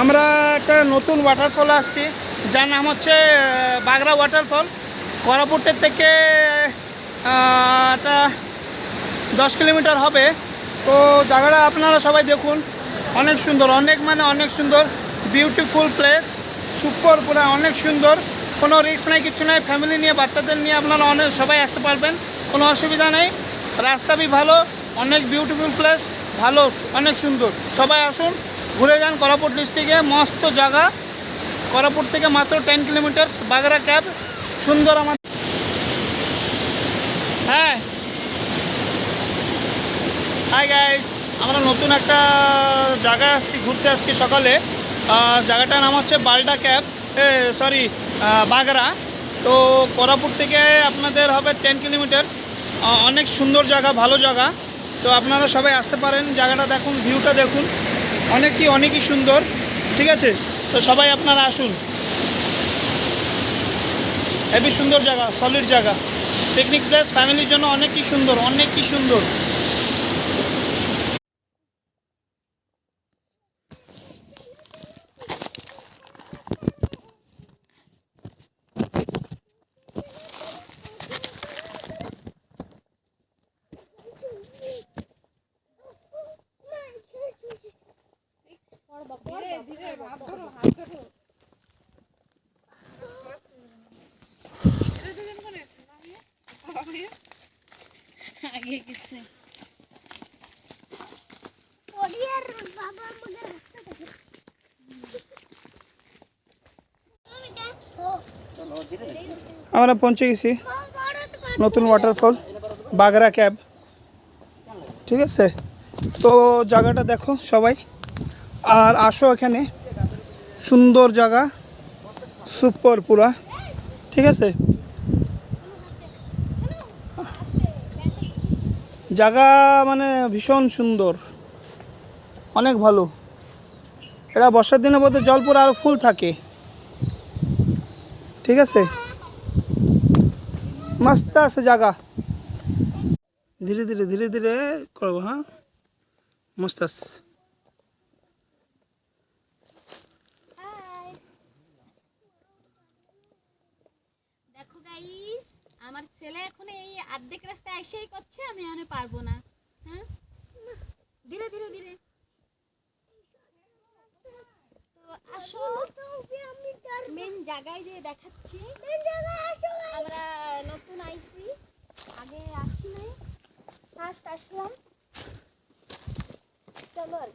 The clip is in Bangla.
আমরা একটা নতুন ওয়াটারফল আসছি, যার নাম হচ্ছে বাগরা ওয়াটারফল। কোরাপুটের থেকে এটা 10 কিলোমিটার হবে। তো জায়গাটা আপনারা সবাই দেখুন, অনেক সুন্দর, অনেক সুন্দর, বিউটিফুল প্লেস, সুপার, পুরো অনেক সুন্দর। কোনো রিস্ক নাই, কিছু নাই। ফ্যামিলি নিয়ে, বাচ্চাদের নিয়ে আপনারা সবাই আসতে পারবেন, কোনো অসুবিধা নেই। রাস্তা भी ভালো, অনেক বিউটিফুল প্লেস, ভালো, অনেক সুন্দর। সবাই আসুন, ঘুরে যান। কোরাপুট ডিস্ট্রিক্টে মস্ত জায়গা। কোরাপুট থেকে মাত্র 10 কিলোমিটার, বাগরা ক্যাব, সুন্দর। আমার হ্যাঁ, হাই গাইস, আমরা নতুন একটা জায়গায় আসছি, ঘুরতে আসছি সকালে। জায়গাটার নাম হচ্ছে বালডা ক্যাব, বাগরা। তো কোরাপুট থেকে আপনাদের হবে 10 কিলোমিটার। অনেক সুন্দর জায়গা, ভালো জায়গা। তো আপনারা সবাই আসতে পারেন। জায়গাটা দেখুন, ভিউটা দেখুন, অনেকই সুন্দর। ঠিক আছে, তো সবাই আপনারা আসুন। হেবি সুন্দর জায়গা, সলিড জায়গা, পিকনিক প্লেস, ফ্যামিলির জন্য অনেকই সুন্দর। আমরা পৌঁছে গেছি নতুন ওয়াটারফল বাগরা ক্যাব। ঠিক আছে, তো জায়গাটা দেখো সবাই, আর আসো এখানে। সুন্দর জায়গা, সুপার পুরা। ঠিক আছে, জায়গা মানে ভীষণ সুন্দর, অনেক ভালো। এটা বর্ষার দিনে বোধ জল পুরো আরও ফুল থাকে। ঠিক আছে, মস্ত আছে জায়গা। ধীরে ধীরে করবো। হ্যাঁ, মস্ত আছে। দেখো গাইস, আমার ছেলে এখন এই অর্ধেক রাস্তায় এসেই করছে, আমি আর পারবো না। হ্যাঁ, ধীরে তো আসো, মেন জায়গায় যে দেখাচ্ছি। আমরা নতুন আইছি, আগে আসি নাই, ফার্স্ট আসলাম। চলো আর